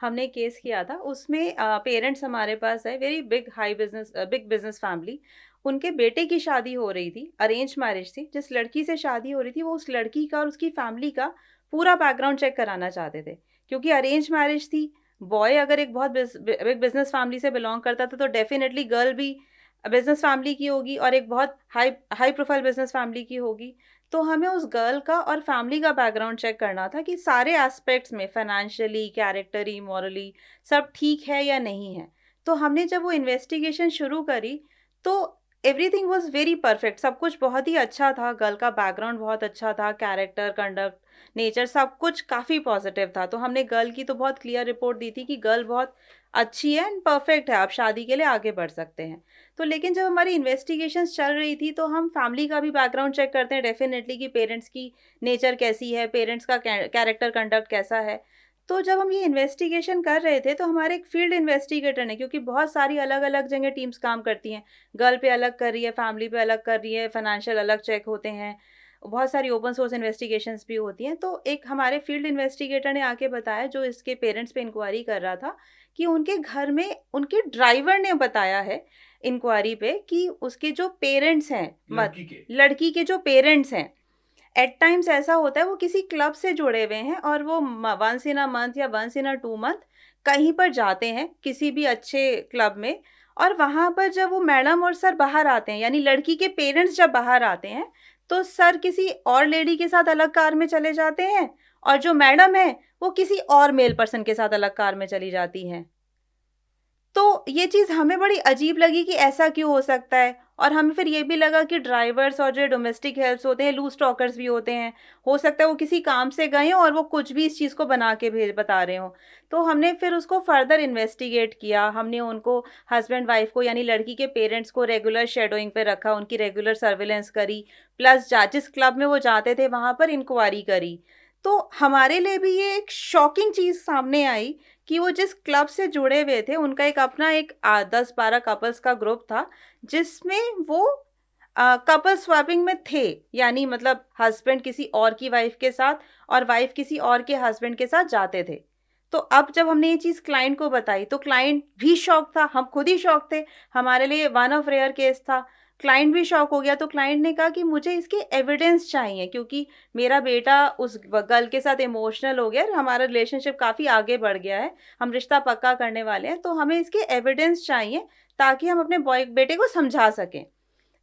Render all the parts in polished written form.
हमने केस किया था उसमें पेरेंट्स हमारे पास है, वेरी बिग बिजनेस फैमिली। उनके बेटे की शादी हो रही थी, अरेंज मैरिज थी। जिस लड़की से शादी हो रही थी वो उस लड़की का और उसकी फैमिली का पूरा बैकग्राउंड चेक कराना चाहते थे, क्योंकि अरेंज मैरिज थी। बॉय अगर एक बहुत बिग बिजनेस फैमिली से बिलोंग करता था तो डेफिनेटली गर्ल भी बिजनेस फैमिली की होगी और एक बहुत high high profile business family की होगी। तो हमें उस गर्ल का और फैमिली का बैकग्राउंड चेक करना था कि सारे एस्पेक्ट्स में फाइनेंशियली, कैरेक्टरी, मॉरली सब ठीक है या नहीं है। तो हमने जब वो इन्वेस्टिगेशन शुरू करी तो एवरीथिंग वाज वेरी परफेक्ट। सब कुछ बहुत ही अच्छा था, गर्ल का बैकग्राउंड बहुत अच्छा था, कैरेक्टर, कंडक्ट, नेचर सब कुछ काफ़ी पॉजिटिव था। तो हमने गर्ल की तो बहुत क्लियर रिपोर्ट दी थी कि गर्ल बहुत अच्छी है एंड परफेक्ट है, आप शादी के लिए आगे बढ़ सकते हैं। तो लेकिन जब हमारी इन्वेस्टिगेशंस चल रही थी तो हम फैमिली का भी बैकग्राउंड चेक करते हैं डेफिनेटली कि पेरेंट्स की नेचर कैसी है, पेरेंट्स का कैरेक्टर कंडक्ट कैसा है। तो जब हम ये इन्वेस्टिगेशन कर रहे थे तो हमारे एक फील्ड इन्वेस्टिगेटर ने, क्योंकि बहुत सारी अलग अलग जगह टीम्स काम करती हैं, गर्ल पे अलग कर रही है, फैमिली पे अलग कर रही है, फाइनेंशियल अलग चेक होते हैं, बहुत सारी ओपन सोर्स इन्वेस्टिगेशंस भी होती हैं। तो एक हमारे फील्ड इन्वेस्टिगेटर ने आके बताया, जो इसके पेरेंट्स पे इंक्वायरी कर रहा था, कि उनके घर में उनके ड्राइवर ने बताया है इंक्वायरी पे कि उसके जो पेरेंट्स हैं, लड़की के जो पेरेंट्स हैं, एट टाइम्स ऐसा होता है वो किसी क्लब से जुड़े हुए हैं और वो वंस इन अ मंथ या वंस इन अ 2 मंथ कहीं पर जाते हैं किसी भी अच्छे क्लब में। और वहाँ पर जब वो मैडम और सर बाहर आते हैं, यानी लड़की के पेरेंट्स जब बाहर आते हैं, तो सर किसी और लेडी के साथ अलग कार में चले जाते हैं और जो मैडम है वो किसी और मेल पर्सन के साथ अलग कार में चली जाती हैं। तो ये चीज़ हमें बड़ी अजीब लगी कि ऐसा क्यों हो सकता है। और हमें फिर ये भी लगा कि ड्राइवर्स और जो डोमेस्टिक हेल्प्स होते हैं, लूज़ टॉकर्स भी होते हैं। हो सकता है वो किसी काम से गए हों और वो कुछ भी इस चीज़ को बना के भेज बता रहे हों। तो हमने फिर उसको फर्दर इन्वेस्टिगेट किया। हमने उनको, हस्बैंड वाइफ को, यानी लड़की के पेरेंट्स को रेगुलर शैडोइंग पे रखा, उनकी रेगुलर सर्विलेंस करी, प्लस जिस क्लब में वो जाते थे वहाँ पर इंक्वायरी करी। तो हमारे लिए भी ये एक शॉकिंग चीज़ सामने आई कि वो जिस क्लब से जुड़े हुए थे उनका एक अपना एक 10-12 कपल्स का ग्रुप था, जिसमें वो कपल स्वैपिंग में थे। यानी मतलब हस्बैंड किसी और की वाइफ के साथ और वाइफ किसी और के हस्बैंड के साथ जाते थे। तो अब जब हमने ये चीज़ क्लाइंट को बताई तो क्लाइंट भी शॉक था, हम खुद ही शॉक थे। हमारे लिए वन ऑफ रेयर केस था। क्लाइंट भी शॉक हो गया। तो क्लाइंट ने कहा कि मुझे इसके एविडेंस चाहिए, क्योंकि मेरा बेटा उस गर्ल के साथ इमोशनल हो गया, हमारा रिलेशनशिप काफ़ी आगे बढ़ गया है, हम रिश्ता पक्का करने वाले हैं, तो हमें इसके एविडेंस चाहिए ताकि हम अपने बॉय बेटे को समझा सकें।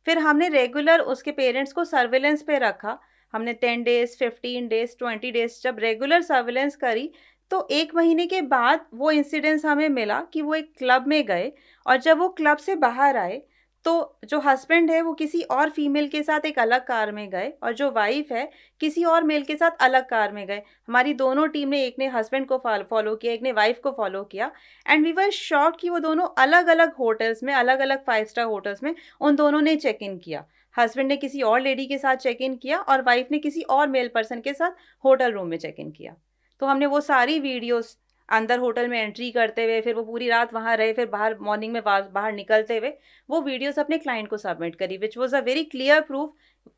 फिर हमने रेगुलर उसके पेरेंट्स को सर्विलेंस पे रखा। हमने 10 डेज़, 15 डेज़, 20 डेज़ जब रेगुलर सर्विलेंस करी, तो 1 महीने के बाद वो इंसिडेंस हमें मिला कि वो एक क्लब में गए और जब वो क्लब से बाहर आए, तो जो हस्बैंड है वो किसी और फीमेल के साथ एक अलग कार में गए और जो वाइफ है किसी और मेल के साथ अलग कार में गए। हमारी दोनों टीम ने, एक ने हस्बैंड को फॉलो किया, एक ने वाइफ को फॉलो किया, एंड वी वर शॉक्ड कि वो दोनों अलग-अलग होटल्स में, अलग-अलग 5 स्टार होटल्स में उन दोनों ने चेक इन किया। हस्बैंड ने किसी और लेडी के साथ चेक इन किया और वाइफ ने किसी और मेल पर्सन के साथ होटल रूम में चेक इन किया। तो हमने वो सारी वीडियोस, अंदर होटल में एंट्री करते हुए, फिर वो पूरी रात वहाँ रहे, फिर बाहर मॉर्निंग में बाहर निकलते हुए, वो वीडियोस अपने क्लाइंट को सबमिट करी, which was a very clear proof.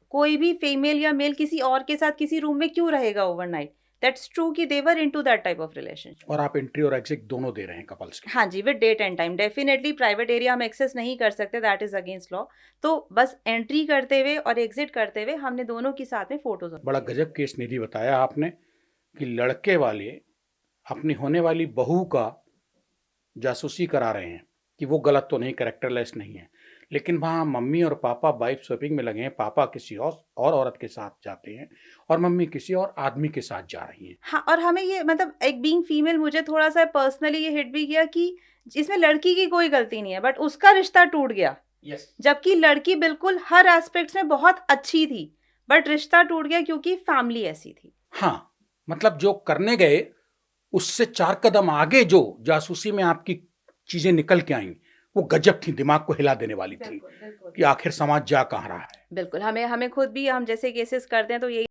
कोई भी फीमेल या मेल किसी और के साथ किसी रूम में क्यों रहेगा ओवरनाइट? दैट्स ट्रू कि they were into that type of relationship. और आप एंट्री और एग्जिट दोनों दे रहे हैं कपल्स के? हाँ जी, with date and time. Definitely private area हम एक्सेस नहीं कर सकते, दैट इज़ अगेंस्ट लॉ। तो बस एंट्री करते हुए और एग्जिट करते हुए हमने दोनों की साथ में फ़ोटोज़। बड़ा गजब केस निधि बताया आपने कि लड़के वाले अपनी होने वाली बहू का जासूसी करा रहे हैं कि वो गलत तो नहीं, कैरेक्टरलेस नहीं है, लेकिन वहाँ मम्मी और पापा वाइफ स्वैपिंग में लगे हैं। पापा किसी और औरत के साथ जाते हैं और मम्मी किसी और आदमी के साथ जा रही हैं। हाँ, और हमें ये मतलब एक बीइंग फीमेल मुझे थोड़ा-सा पर्सनली ये हिट भी किया कि इसमें लड़की की कोई गलती नहीं है, बट उसका रिश्ता टूट गया। यस। जबकि लड़की बिल्कुल हर एस्पेक्ट्स में बहुत अच्छी थी, बट रिश्ता टूट गया क्योंकि फैमिली ऐसी थी। हाँ, मतलब जो करने गए उससे 4 कदम आगे जो जासूसी में आपकी चीजें निकल के आईं, वो गजब थी, दिमाग को हिला देने वाली थी बिल्कुल, बिल्कुल। कि आखिर समाज जा कहाँ रहा है। बिल्कुल, हमें हमें खुद भी, हम जैसे केसेस करते हैं तो यही